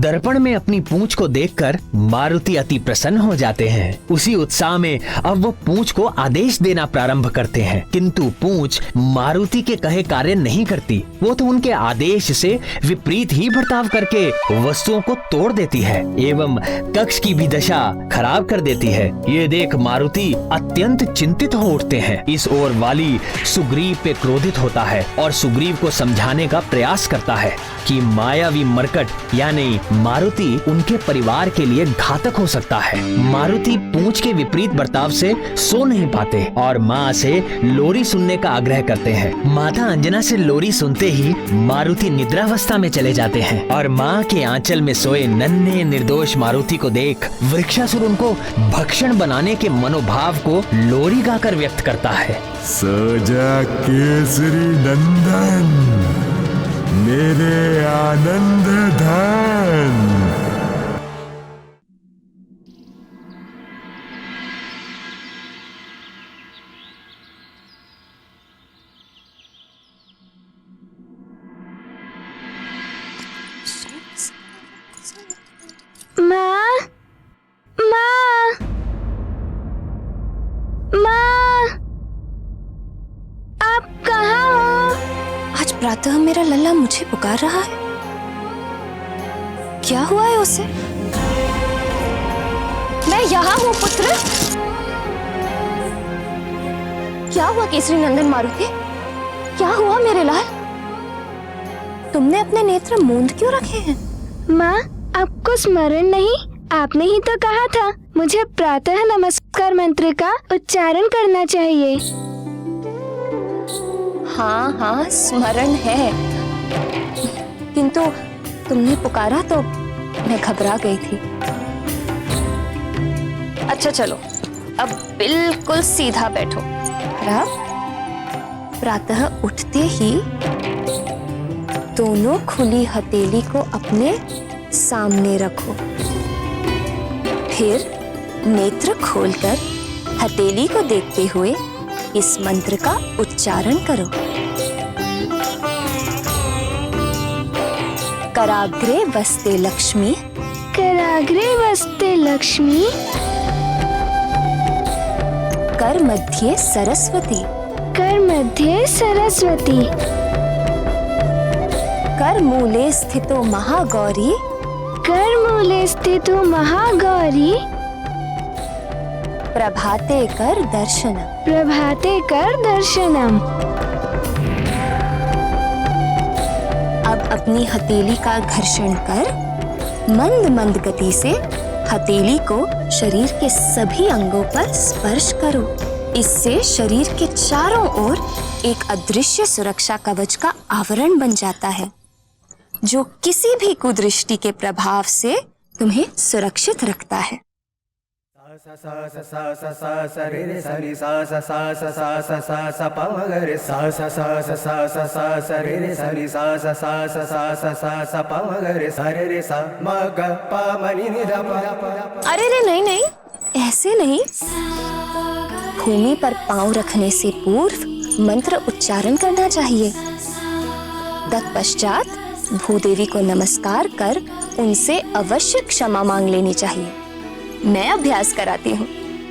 दर्पण में अपनी पूंछ को देखकर मारुति अति प्रसन्न हो जाते हैं। उसी उत्साह में अब वो पूंछ को आदेश देना प्रारंभ करते हैं, किंतु पूंछ मारुति के कहे कार्य नहीं करती। वो तो उनके आदेश से विपरीत ही बर्ताव करके वस्तुओं को तोड़ देती है एवं कक्ष की भी दशा खराब कर देती है। ये देख मारुति अत्यंत चिंतित हो उठते हैं। इस ओर वाली सुग्रीव पे क्रोधित होता है और सुग्रीव को समझाने का प्रयास करता है कि मायावी मरकट यानी मारुति उनके परिवार के लिए घातक हो सकता है। मारुति पूंछ के विपरीत बर्ताव से सो नहीं पाते और माँ से लोरी सुनने का आग्रह करते हैं। माता अंजना से लोरी सुनते ही मारुति निद्रावस्था में चले जाते हैं और माँ के आंचल में सोए नन्हे निर्दोष मारुति को देख वृक्षासुर उनको भक्षण बनाने के मनोभाव को लोरी गाकर व्यक्त करता है। सजा केसरी नंदन, मेरे आनंद धन। माँ, माँ, माँ, आप कहाँ हो? आज प्रातः मेरा लल्ला मुझे पुकार रहा है। क्या हुआ है उसे? मैं यहाँ हूँ पुत्र। क्या हुआ केसरी नंदन मारुति? क्या हुआ मेरे लाल? तुमने अपने नेत्र मूंद क्यों रखे हैं? माँ, आपको स्मरण नहीं? आपने ही तो कहा था मुझे प्रातः नमस्कार मंत्र का उच्चारण करना चाहिए। हाँ हाँ स्मरण है, किंतु तुमने पुकारा तो मैं घबरा गई थी। अच्छा चलो, अब बिल्कुल सीधा बैठो। अब प्रातः उठते ही दोनों खुली हथेली को अपने सामने रखो, फिर नेत्र खोलकर हथेली को देखते हुए इस मंत्र का उच्चारण करो। कराग्रे वस्ते लक्ष्मी, कराग्रे वस्ते लक्ष्मी, कर मध्य सरस्वती, कर मध्य सरस्वती, कर मूले स्थितो महागौरी, कर मूले स्थितो महागौरी, प्रभाते कर दर्शनम, प्रभाते कर दर्शनम। अब अपनी हथेली का घर्षण कर मंद मंद गति से हथेली को शरीर के सभी अंगों पर स्पर्श करो। इससे शरीर के चारों ओर एक अदृश्य सुरक्षा कवच का आवरण बन जाता है, जो किसी भी कुदृष्टि के प्रभाव से तुम्हें सुरक्षित रखता है। अरे रे नहीं नहीं, ऐसे नहीं। भूमि पर पांव रखने से पूर्व मंत्र उच्चारण करना चाहिए। तत्पश्चात भूदेवी को नमस्कार कर उनसे अवश्य क्षमा मांग लेनी चाहिए। मैं अभ्यास कराती हूँ।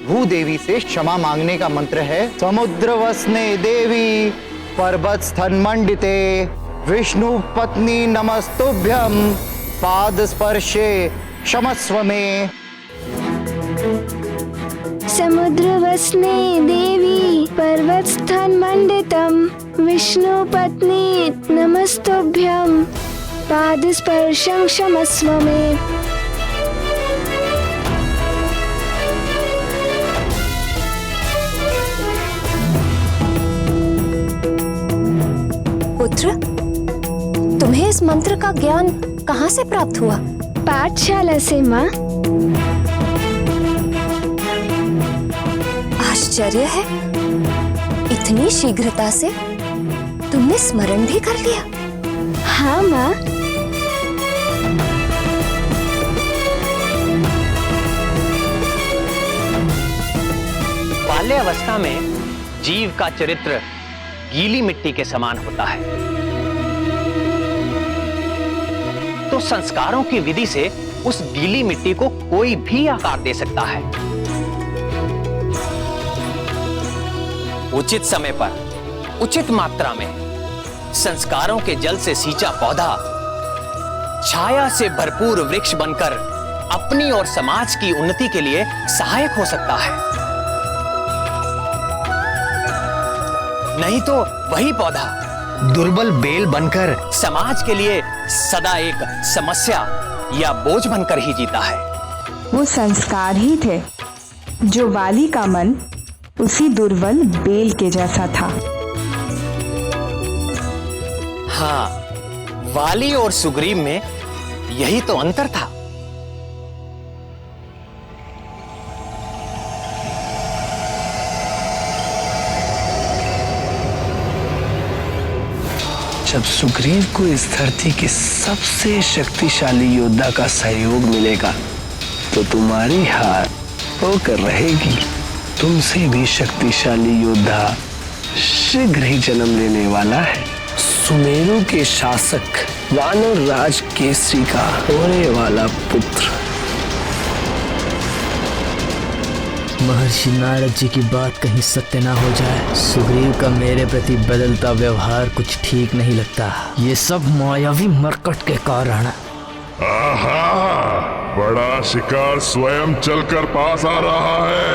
भूदेवी से क्षमा मांगने का मंत्र है समुद्र वसने देवी पर्वत स्थन मंडिते विष्णु पत्नी नमस्तुभ्यम पाद स्पर्शे क्षमस्व में। समुद्र वसने देवी पर्वत स्थान मंडितम विष्णु पत्नी नमस्तुभ्यम पाद स्पर्शं क्षमस्व में। पुत्र, तुम्हें इस मंत्र का ज्ञान कहाँ से प्राप्त हुआ? पाठशाला से माँ। आश्चर्य है, इतनी शीघ्रता से तुमने स्मरण भी कर लिया। हाँ माँ। बाल्यावस्था में जीव का चरित्र गीली मिट्टी के समान होता है। तो संस्कारों की विधि से उस गीली मिट्टी को कोई भी आकार दे सकता है। उचित समय पर उचित मात्रा में संस्कारों के जल से सींचा पौधा छाया से भरपूर वृक्ष बनकर अपनी और समाज की उन्नति के लिए सहायक हो सकता है। नहीं तो वही पौधा दुर्बल बेल बनकर समाज के लिए सदा एक समस्या या बोझ बनकर ही जीता है। वो संस्कार ही थे जो वाली का मन उसी दुर्बल बेल के जैसा था। हाँ, वाली और सुग्रीव में यही तो अंतर था। जब सुग्रीव को इस धरती के सबसे शक्तिशाली योद्धा का सहयोग मिलेगा तो तुम्हारी हार होकर रहेगी। तुमसे भी शक्तिशाली योद्धा शीघ्र ही जन्म लेने वाला है। सुमेरु के शासक वानर राज केसरी का होने वाला पुत्र। महर्षि नारद जी की बात कहीं सत्य ना हो जाए। सुग्रीव का मेरे प्रति बदलता व्यवहार कुछ ठीक नहीं लगता। ये सब मायावी मरकट के कारण। आहा, बड़ा शिकार स्वयं चलकर पास आ रहा है।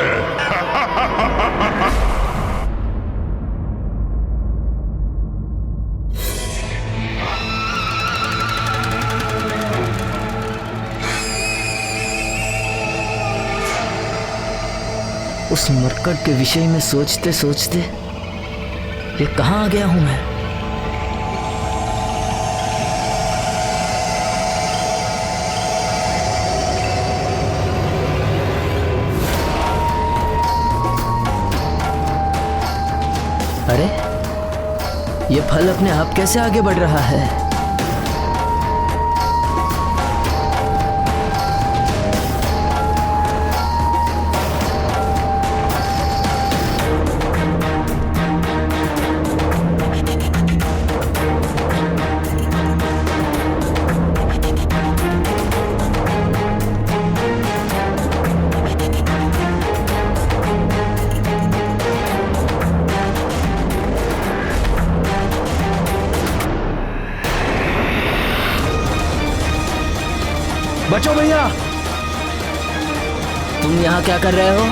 उस मरकट के विषय में सोचते सोचते ये कहाँ आ गया हूं मैं। अरे ये फल अपने आप कैसे आगे बढ़ रहा है। बचो भैया, तुम यहाँ क्या कर रहे हो।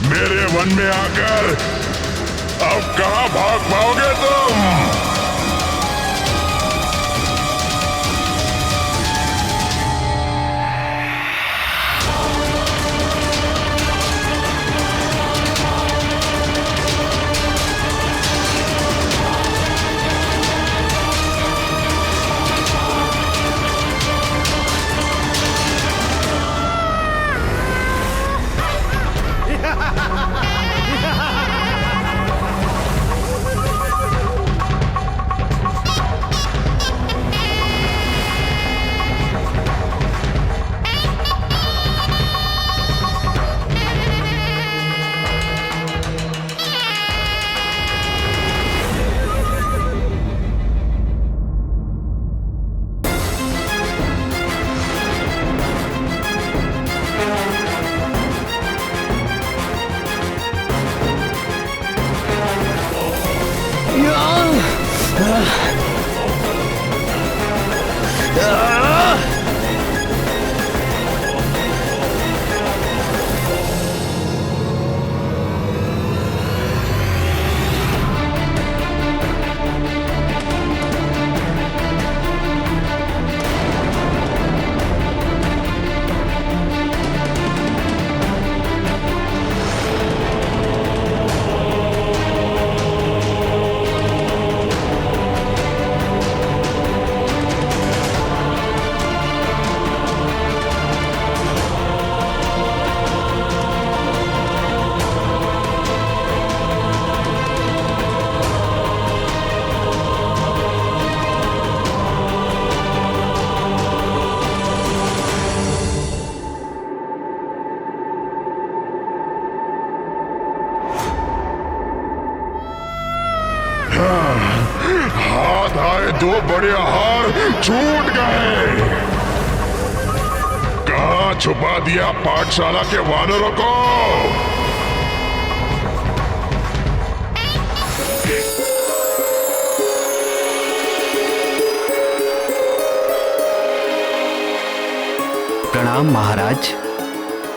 मेरे वन में आकर अब कहां भाग पाओगे तुम। दो बड़े हार छूट गए। कहाँ छुपा दिया पाठशाला के वानरों को? प्रणाम महाराज।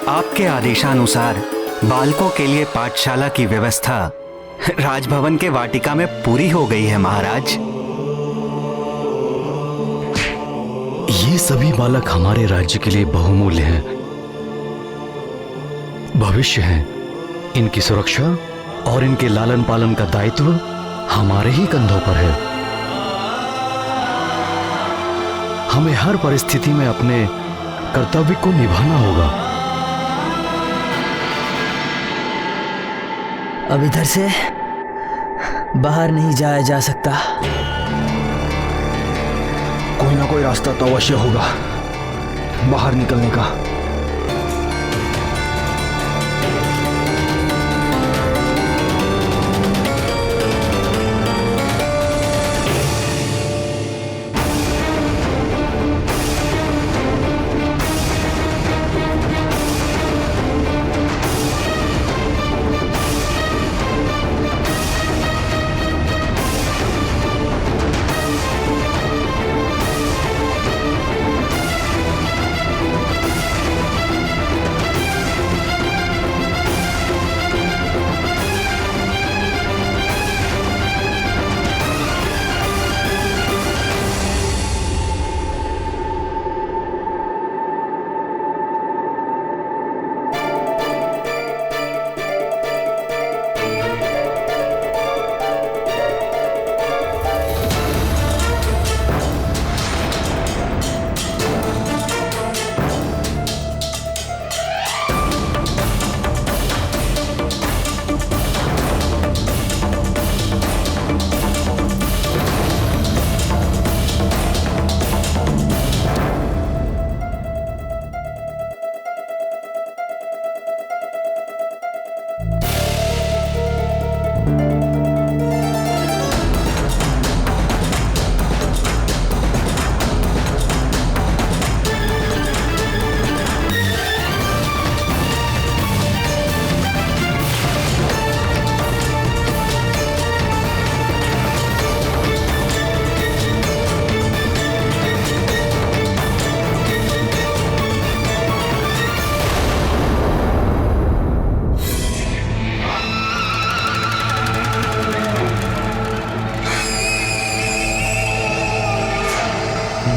आपके आदेशानुसार बालकों के लिए पाठशाला की व्यवस्था राजभवन के वाटिका में पूरी हो गई है महाराज। ये सभी बालक हमारे राज्य के लिए बहुमूल्य हैं, भविष्य हैं। इनकी सुरक्षा और इनके लालन पालन का दायित्व हमारे ही कंधों पर है। हमें हर परिस्थिति में अपने कर्तव्य को निभाना होगा। अब इधर से बाहर नहीं जाया जा सकता। कोई ना कोई रास्ता तो अवश्य होगा बाहर निकलने का।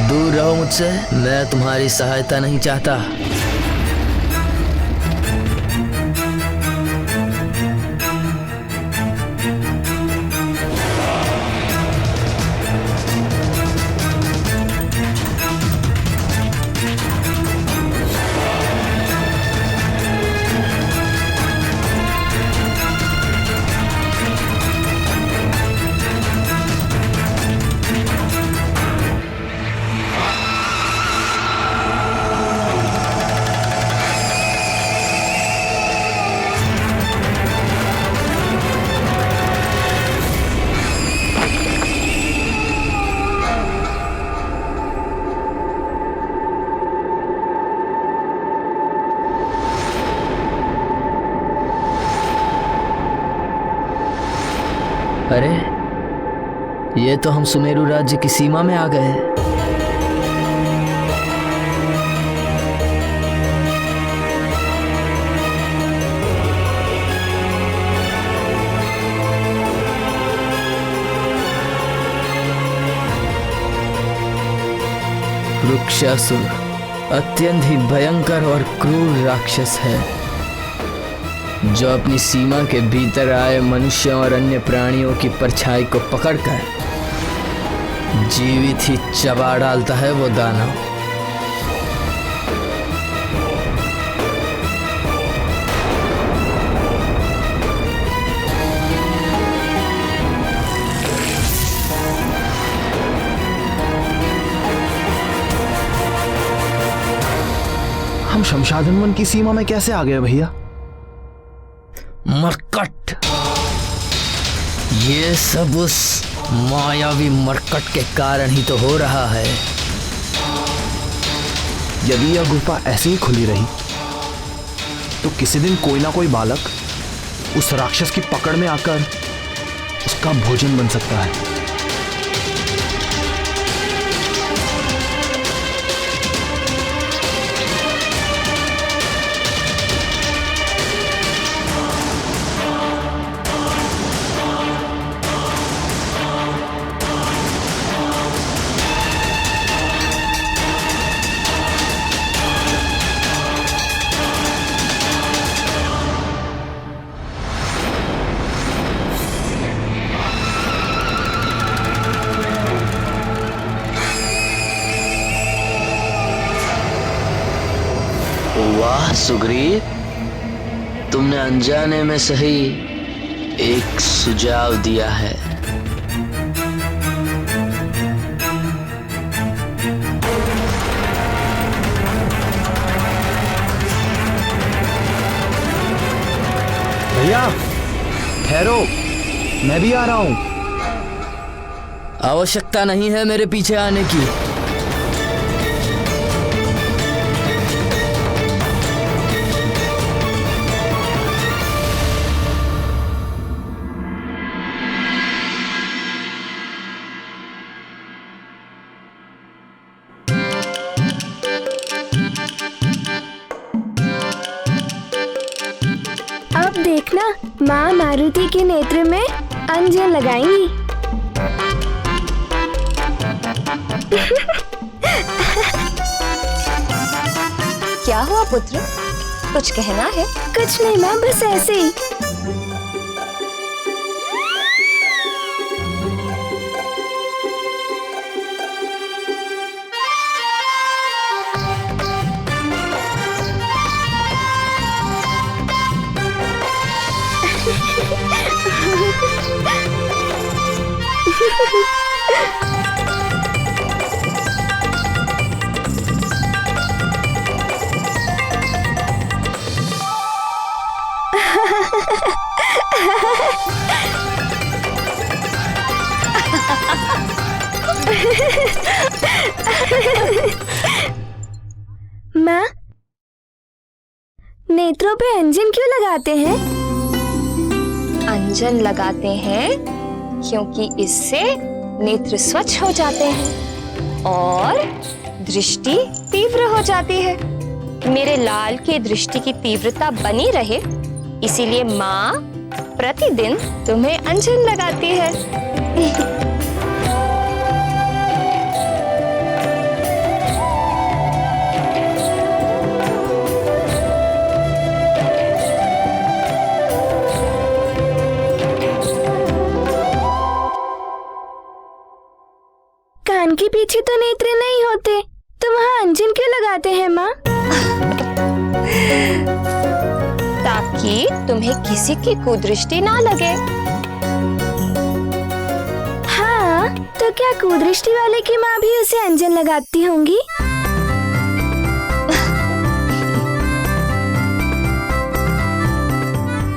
दूर रहो मुझसे, मैं तुम्हारी सहायता नहीं चाहता। अरे, ये तो हम सुमेरु राज्य की सीमा में आ गए। वृक्षासुर अत्यंत ही भयंकर और क्रूर राक्षस है, जो अपनी सीमा के भीतर आए मनुष्यों और अन्य प्राणियों की परछाई को पकड़कर जीवित ही चबा डालता है वो दानव। हम शमशादन वन की सीमा में कैसे आ गए भैया? मरकट, ये सब उस मायावी मरकट के कारण ही तो हो रहा है। यदि यह गुफा ऐसे ही खुली रही तो किसी दिन कोई ना कोई बालक उस राक्षस की पकड़ में आकर उसका भोजन बन सकता है। वाह सुग्रीव, तुमने अनजाने में सही एक सुझाव दिया है। भैया ठहरो, मैं भी आ रहा हूं। आवश्यकता नहीं है मेरे पीछे आने की। अब देखना, माँ मारुति के नेत्र में अंजन लगाएंगी। क्या हुआ पुत्र, कुछ कहना है? कुछ नहीं माँ, बस ऐसे ही। माँ, नेत्रों पे अंजन क्यों लगाते हैं? अंजन लगाते हैं क्योंकि इससे नेत्र स्वच्छ हो जाते हैं और दृष्टि तीव्र हो जाती है। मेरे लाल की दृष्टि की तीव्रता बनी रहे, इसीलिए माँ प्रतिदिन तुम्हें अंजन लगाती है। कान के पीछे तो नेत्र नहीं होते, तो वहाँ अंजन क्यों लगाते हैं माँ? ताकि तुम्हें किसी की कुदृष्टि ना लगे। हाँ, तो क्या कुदृष्टि वाले की माँ भी उसे अंजन लगाती होंगी?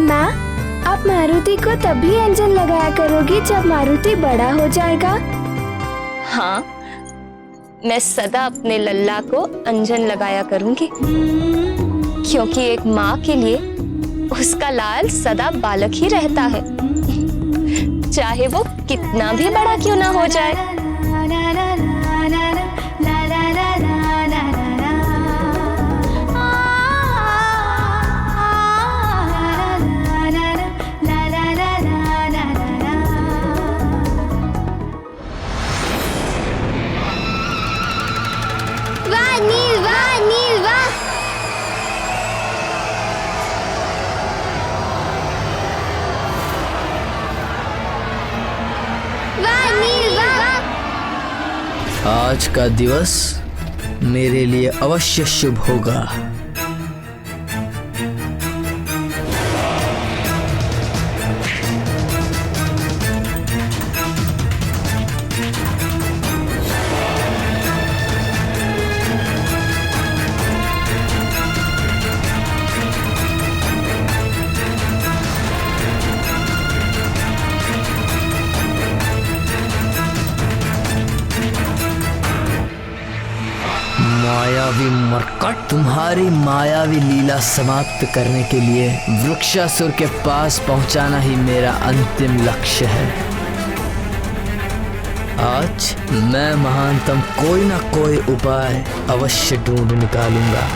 माँ, आप मारुति को तभी अंजन लगाया करोगी जब मारुति बड़ा हो जाएगा। हाँ, मैं सदा अपने लल्ला को अंजन लगाया करूंगी, क्योंकि एक माँ के लिए उसका लाल सदा बालक ही रहता है, चाहे वो कितना भी बड़ा क्यों ना हो जाए। आज का दिवस मेरे लिए अवश्य शुभ होगा। मायावी मरकट, तुम्हारी मायावी लीला समाप्त करने के लिए वृक्षासुर के पास पहुंचाना ही मेरा अंतिम लक्ष्य है। आज मैं महानतम कोई ना कोई उपाय अवश्य ढूंढ निकालूंगा।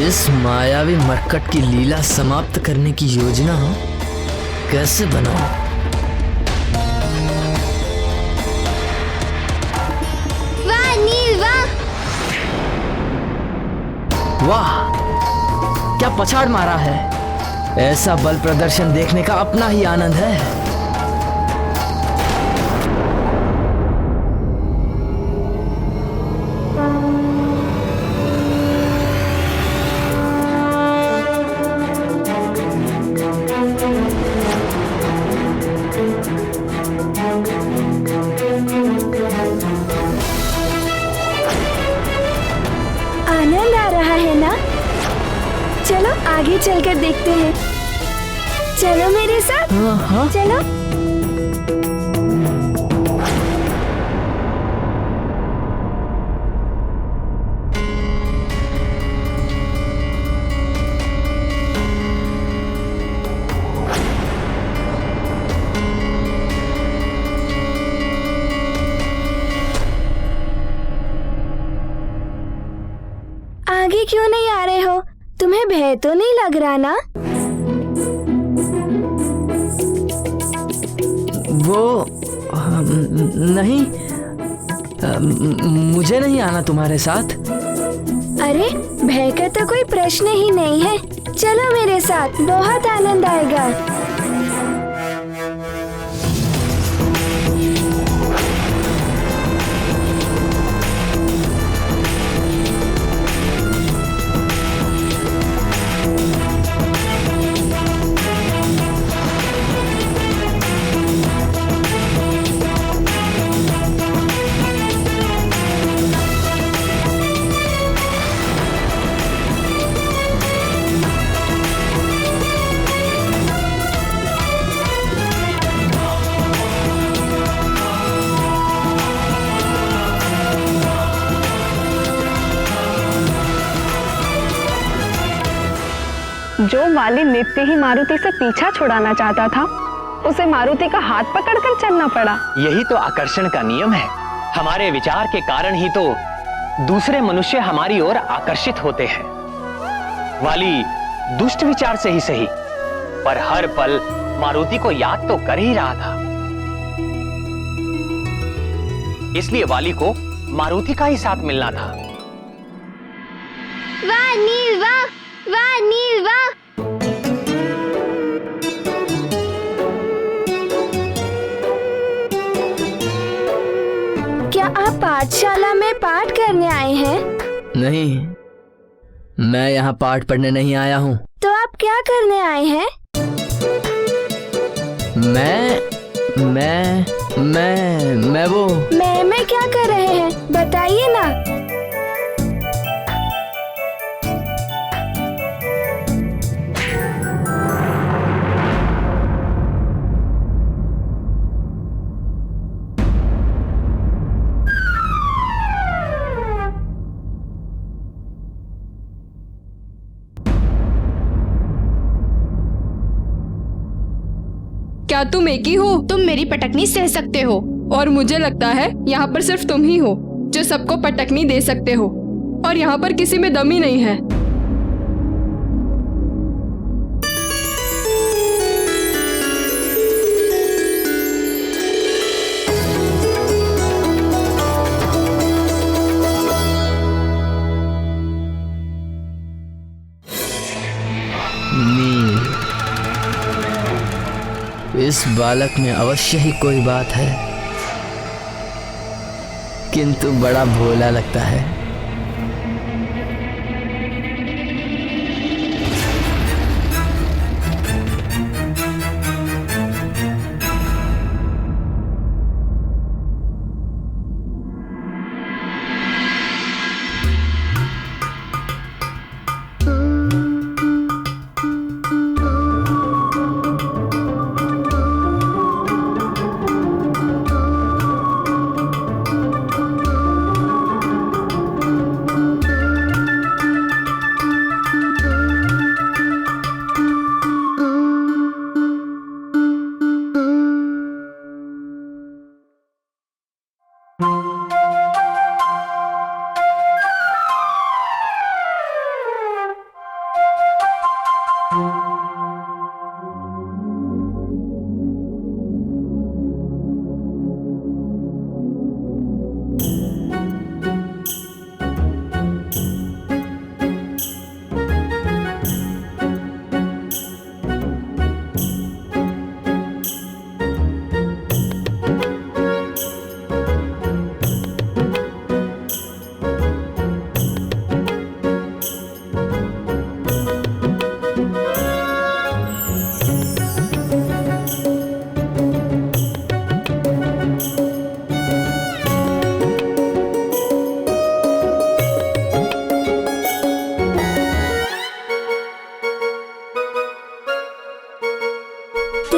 इस मायावी मरकट की लीला समाप्त करने की योजना कैसे बनाऊं? वाह नील वाह! वाह, क्या पछाड़ मारा है! ऐसा बल प्रदर्शन देखने का अपना ही आनंद है। आनंद आ रहा है ना? चलो आगे चलकर देखते हैं। चलो मेरे साथ। हाँ। चलो। आगे क्यों नहीं आ रहे हो? तुम्हें भय तो नहीं लग रहा ना? वो नहीं, मुझे नहीं आना तुम्हारे साथ। अरे भय का तो कोई प्रश्न ही नहीं है। चलो मेरे साथ, बहुत आनंद आएगा। जो वाली नित्य ही मारुति से पीछा छुड़ाना चाहता था, उसे मारुति का हाथ पकड़कर चलना पड़ा। यही तो आकर्षण का नियम है। हमारे विचार के कारण ही तो दूसरे मनुष्य हमारी ओर आकर्षित होते हैं। वाली दुष्ट विचार से ही सही, पर हर पल मारुति को याद तो कर ही रहा था। इसलिए वाली को मारुति का ही साथ मिलना था। वाह नील वाह! वाह नील वाह! क्या आप पाठशाला में पाठ करने आए हैं? नहीं, मैं यहाँ पाठ पढ़ने नहीं आया हूँ। तो आप क्या करने आए हैं? मैं वो मैं क्या कर रहे हैं? बताइए ना। क्या तुम एक ही हो? तुम मेरी पटकनी सह सकते हो, और मुझे लगता है यहाँ पर सिर्फ तुम ही हो जो सबको पटकनी दे सकते हो, और यहाँ पर किसी में दम ही नहीं है। इस बालक में अवश्य ही कोई बात है, किंतु बड़ा भोला लगता है।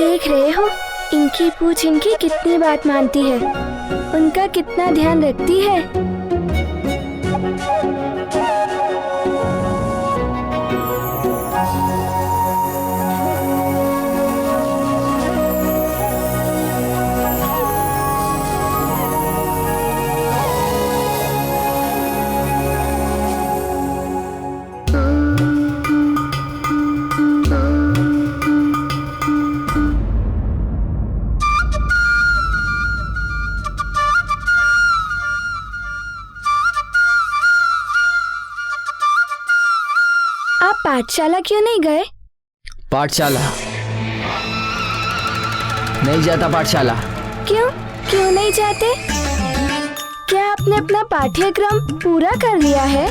देख रहे हो इनकी पूछ इनकी कितनी बात मानती है, उनका कितना ध्यान रखती है। आप पाठशाला क्यों नहीं गए? पाठशाला नहीं जाता। पाठशाला क्यों क्यों नहीं जाते? क्या आपने अपना पाठ्यक्रम पूरा कर लिया है?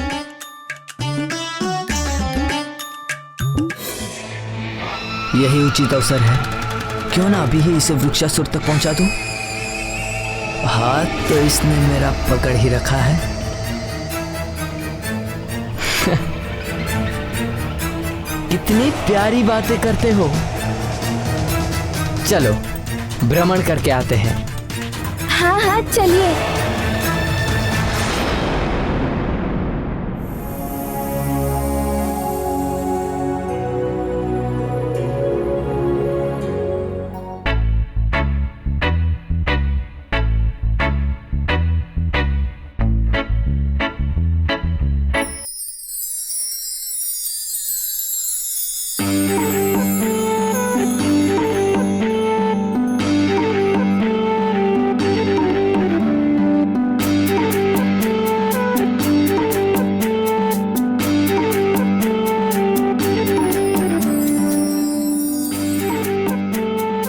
यही उचित अवसर है, क्यों ना अभी ही इसे वृक्षासुर तक पहुंचा दूं। हाथ तो इसने मेरा पकड़ ही रखा है। कितनी प्यारी बातें करते हो। चलो भ्रमण करके आते हैं। हाँ हाँ चलिए।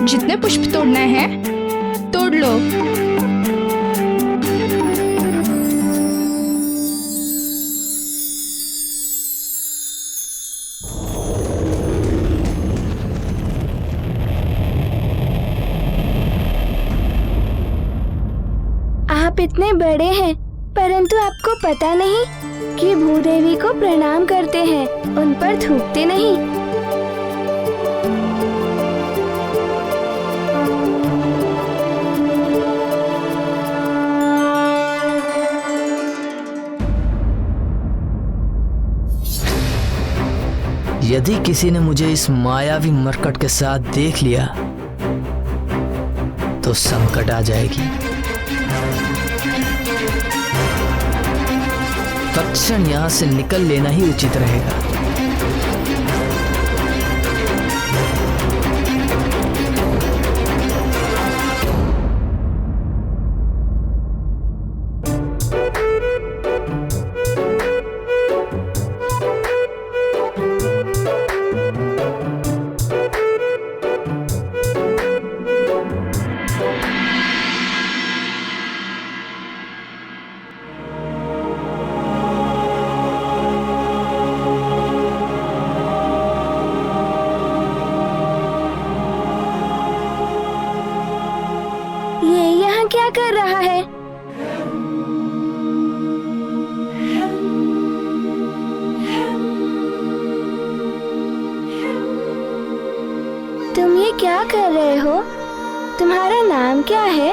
जितने पुष्प तोड़ने हैं तोड़ लो। आप इतने बड़े हैं, परंतु आपको पता नहीं कि भूदेवी को प्रणाम करते हैं, उन पर थूकते नहीं। यदि किसी ने मुझे इस मायावी मरकट के साथ देख लिया तो संकट आ जाएगी। तत्क्षण यहां से निकल लेना ही उचित रहेगा। क्या कर रहा है? तुम ये क्या कर रहे हो? तुम्हारा नाम क्या है?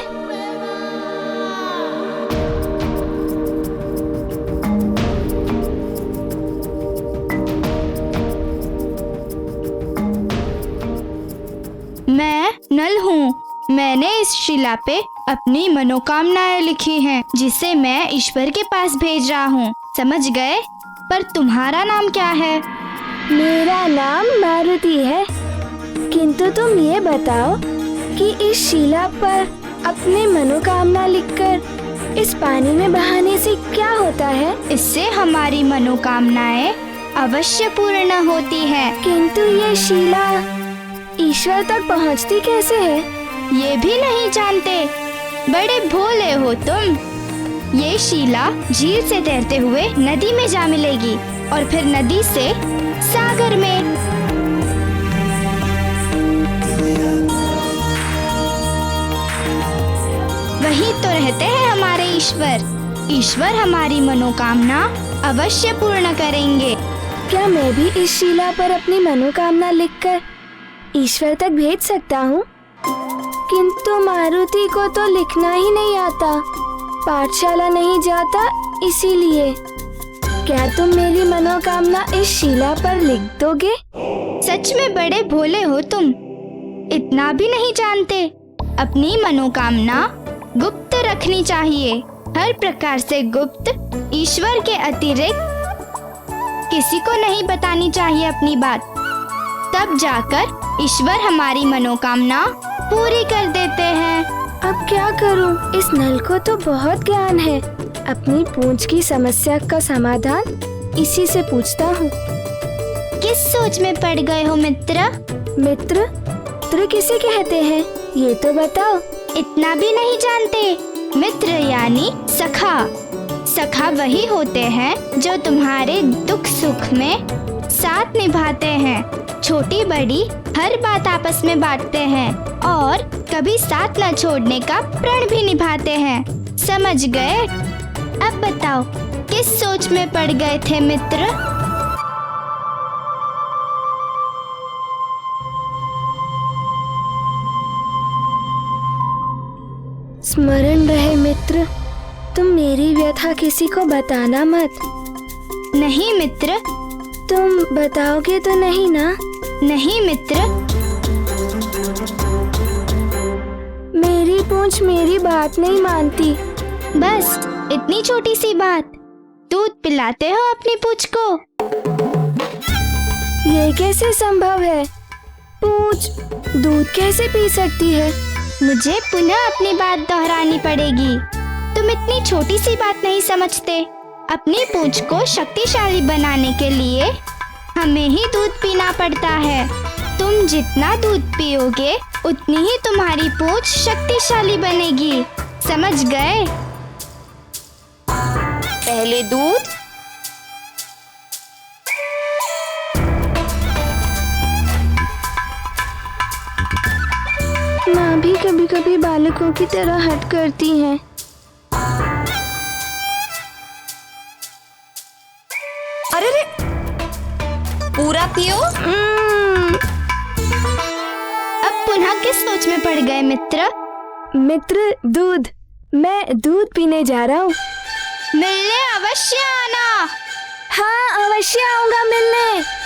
मैं नल हूँ। मैंने इस शिला पे अपनी मनोकामनाएं लिखी हैं, जिसे मैं ईश्वर के पास भेज रहा हूँ। समझ गए? पर तुम्हारा नाम क्या है? मेरा नाम मारुति है। किंतु तुम ये बताओ कि इस शिला पर अपनी मनोकामना लिखकर इस पानी में बहाने से क्या होता है? इससे हमारी मनोकामनाएं अवश्य पूर्ण होती है। किंतु ये शिला ईश्वर तक पहुँचती कैसे है? ये भी नहीं जानते? बड़े भोले हो तुम। ये शिला झील से तैरते हुए नदी में जा मिलेगी और फिर नदी से सागर में। वहीं तो रहते हैं हमारे ईश्वर। ईश्वर हमारी मनोकामना अवश्य पूर्ण करेंगे। क्या मैं भी इस शिला पर अपनी मनोकामना लिखकर ईश्वर तक भेज सकता हूँ, किंतु मारुति को तो लिखना ही नहीं आता, पाठशाला नहीं जाता, इसीलिए। क्या तुम मेरी मनोकामना इस शिला पर लिख दोगे? सच में बड़े भोले हो तुम, इतना भी नहीं जानते। अपनी मनोकामना गुप्त रखनी चाहिए, हर प्रकार से गुप्त। ईश्वर के अतिरिक्त किसी को नहीं बतानी चाहिए अपनी बात, तब जाकर ईश्वर हमारी मनोकामना पूरी कर देते हैं। अब क्या करूं? इस नल को तो बहुत ज्ञान है। अपनी पूंछ की समस्या का समाधान इसी से पूछता हूँ। किस सोच में पड़ गए हो मित्र? मित्र? मित्र किसे कहते हैं, ये तो बताओ। इतना भी नहीं जानते? मित्र यानी सखा। सखा वही होते हैं जो तुम्हारे दुख सुख में साथ निभाते हैं, छोटी बड़ी हर बात आपस में बांटते हैं और कभी साथ न छोड़ने का प्रण भी निभाते हैं। समझ गए? अब बताओ, किस सोच में पड़ गए थे मित्र? स्मरण रहे मित्र, तुम मेरी व्यथा किसी को बताना मत। नहीं मित्र। तुम बताओगे तो नहीं ना? नहीं मित्र। मेरी पूंछ मेरी बात नहीं मानती। बस इतनी छोटी सी बात, दूध पिलाते हो अपनी पूंछ को? ये कैसे संभव है? पूंछ दूध कैसे पी सकती है? मुझे पुनः अपनी बात दोहरानी पड़ेगी। तुम इतनी छोटी सी बात नहीं समझते। अपनी पूंछ को शक्तिशाली बनाने के लिए हमें ही दूध पीना पड़ता है। तुम जितना दूध पियोगे उतनी ही तुम्हारी पूंछ शक्तिशाली बनेगी। समझ गए? पहले दूध, माँ भी कभी कभी बालकों की तरह हट करती हैं। अरे रे, पूरा पियो। अब पुनः किस सोच में पड़ गए मित्र? मित्र दूध, मैं दूध पीने जा रहा हूँ। मिलने अवश्य आना। हाँ, अवश्य आऊंगा मिलने।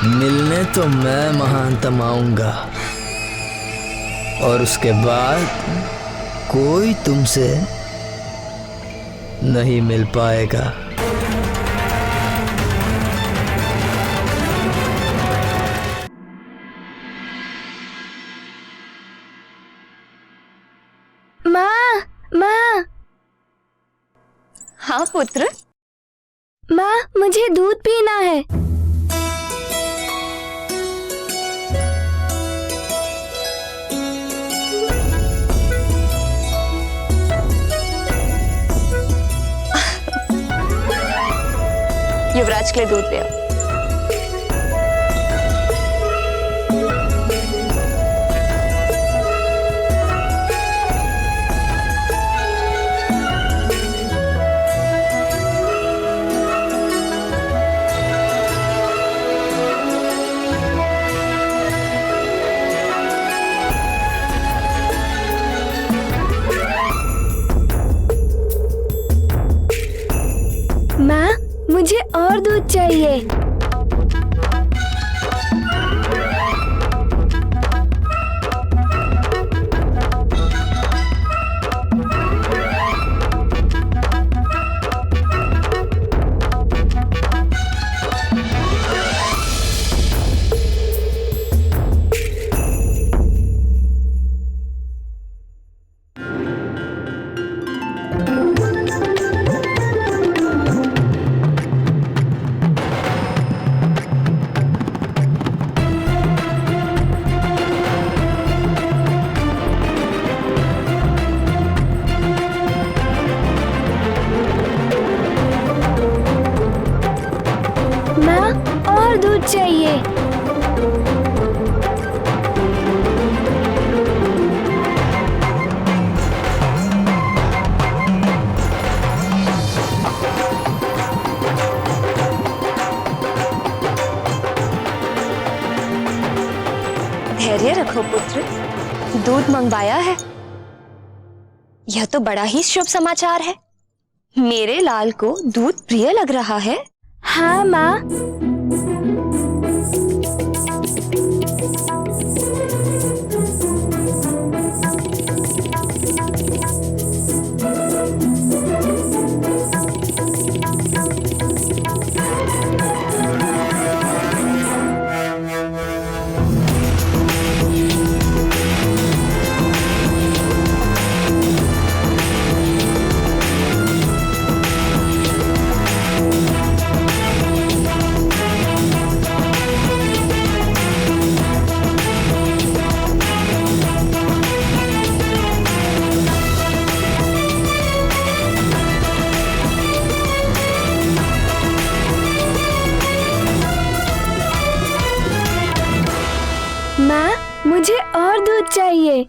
मिलने तो मैं महानतम आऊंगा और उसके बाद कोई तुमसे नहीं मिल पाएगा। माँ, माँ। हाँ पुत्र। माँ, मुझे दूध पीना है। युवराज के लिए दूध ले आओ। माँ, मुझे और दूध चाहिए। और दूध चाहिए। धैर्य रखो पुत्र, दूध मंगवाया है। यह तो बड़ा ही शुभ समाचार है। मेरे लाल को दूध प्रिय लग रहा है। हाँ माँ। माँ, मुझे और दूध चाहिए।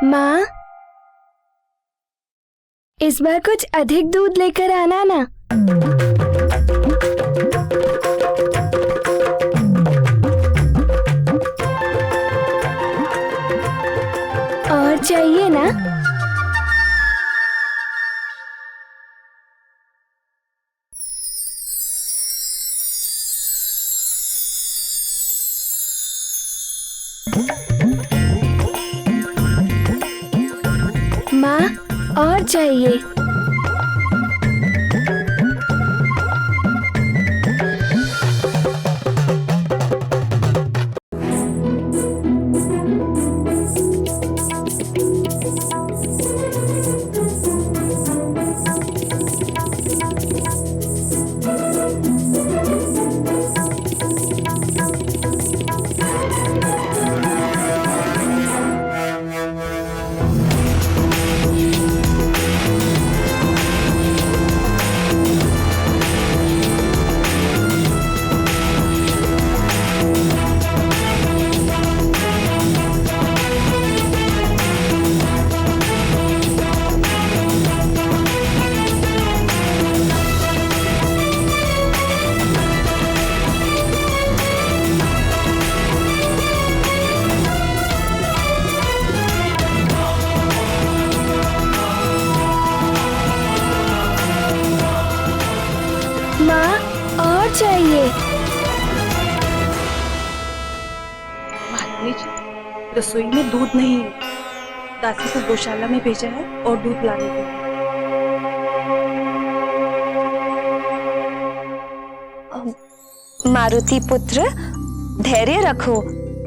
माँ, इस बार कुछ अधिक दूध लेकर आना ना। और चाहिए ना? माँ, और चाहिए। माँ, और चाहिए। महारानी जी, रसोई में दूध नहीं है। दासी को गौशाला में भेजा है और दूध लाने के लिए। मारुति पुत्र, धैर्य रखो,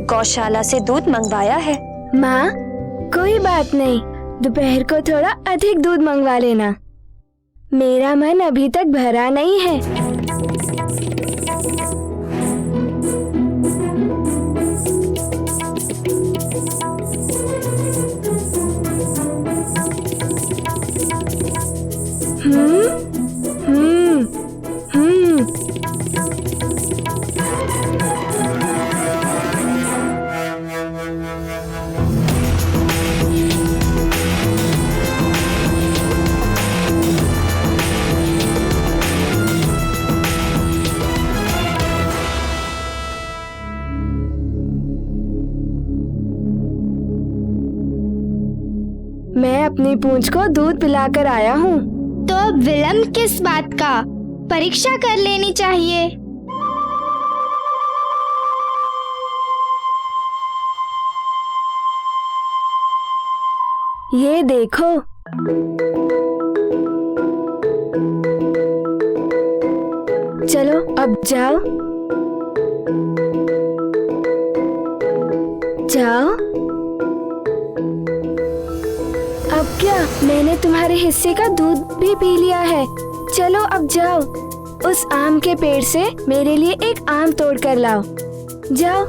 गौशाला से दूध मंगवाया है। माँ, कोई बात नहीं, दोपहर को थोड़ा अधिक दूध मंगवा लेना। मेरा मन अभी तक भरा नहीं है। मैं अपनी पूंछ को दूध पिलाकर आया हूँ। तो अब विलंब किस बात का? परीक्षा कर लेनी चाहिए। ये देखो। चलो अब जाओ। जाओ। अब क्या, मैंने तुम्हारे हिस्से का दूध भी पी लिया है। चलो अब जाओ, उस आम के पेड़ से मेरे लिए एक आम तोड़ कर लाओ। जाओ।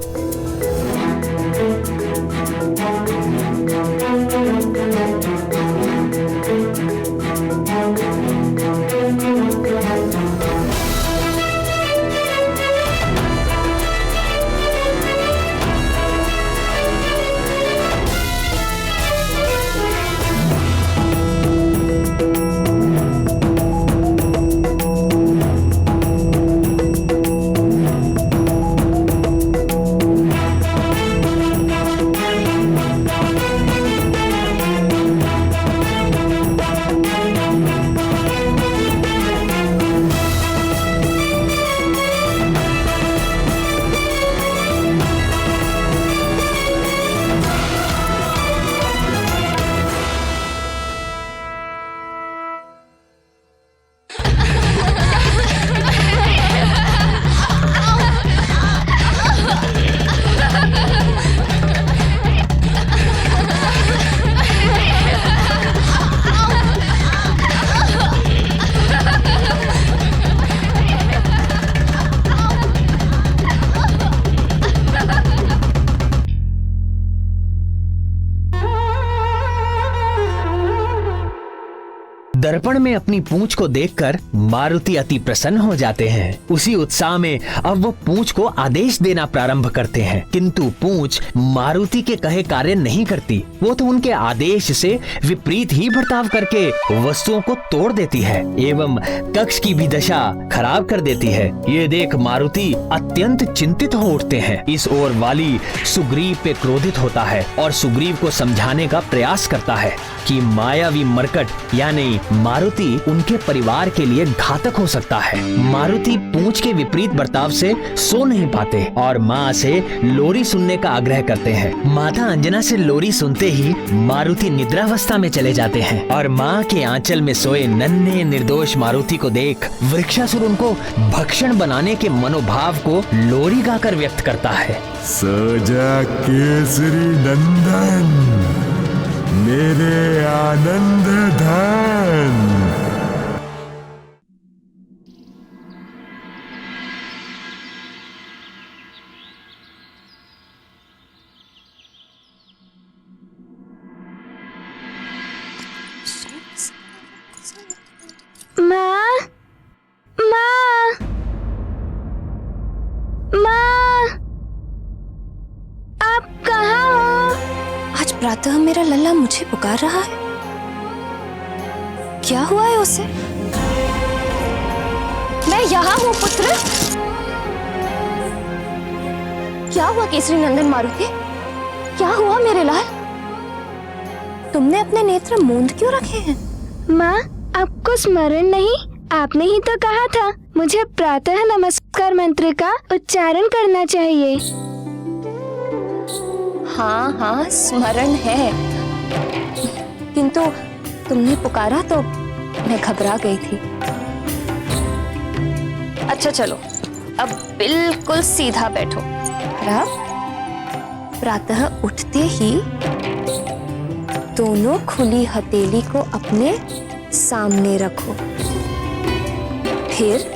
दर्पण में अपनी पूंछ को देखकर मारुति अति प्रसन्न हो जाते हैं। उसी उत्साह में अब वो पूंछ को आदेश देना प्रारंभ करते हैं, किंतु पूंछ मारुति के कहे कार्य नहीं करती। वो तो उनके आदेश से विपरीत ही बर्ताव करके वस्तुओं को तोड़ देती है एवं कक्ष की भी दशा खराब कर देती है। ये देख मारुति अत्यंत चिंतित हो उठते हैं। इस ओर वाली सुग्रीव पे क्रोधित होता है और सुग्रीव को समझाने का प्रयास करता है कि मायावी मरकट यानी मारुति उनके परिवार के लिए घातक हो सकता है। मारुति पूंछ के विपरीत बर्ताव से सो नहीं पाते और माँ से लोरी सुनने का आग्रह करते हैं। माता अंजना से लोरी सुनते ही मारुति निद्रावस्था में चले जाते हैं और माँ के आंचल में सोए नन्हे निर्दोष मारुति को देख वृक्षासुर उनको भक्षण बनाने के मनोभाव को लोरी गाकर व्यक्त करता है। सजा केसरी नंदन, मेरे आनंद धन। माँ, माँ, माँ, आप कहाँ हो? आज प्रातः मेरा लल्ला मुझे पुकार रहा है। क्या हुआ है उसे? मैं यहाँ हूँ पुत्र। क्या हुआ केसरी नंदन मारुति? क्या हुआ मेरे लाल? तुमने अपने नेत्र मूंद क्यों रखे हैं? माँ, आपको स्मरण नहीं? आपने ही तो कहा था मुझे प्रातः नमस्कार मंत्र का उच्चारण करना चाहिए। हाँ हाँ स्मरण है, किंतु तुमने पुकारा तो मैं घबरा गई थी। अच्छा चलो, अब बिल्कुल सीधा बैठो। अब प्रातः उठते ही दोनों खुली हथेली को अपने सामने रखो, फिर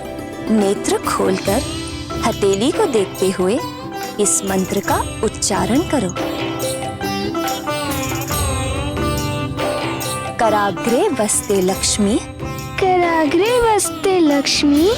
नेत्र खोलकर हथेली को देखते हुए इस मंत्र का उच्चारण करो। कराग्रे वस्ते लक्ष्मी, कराग्रे वस्ते लक्ष्मी,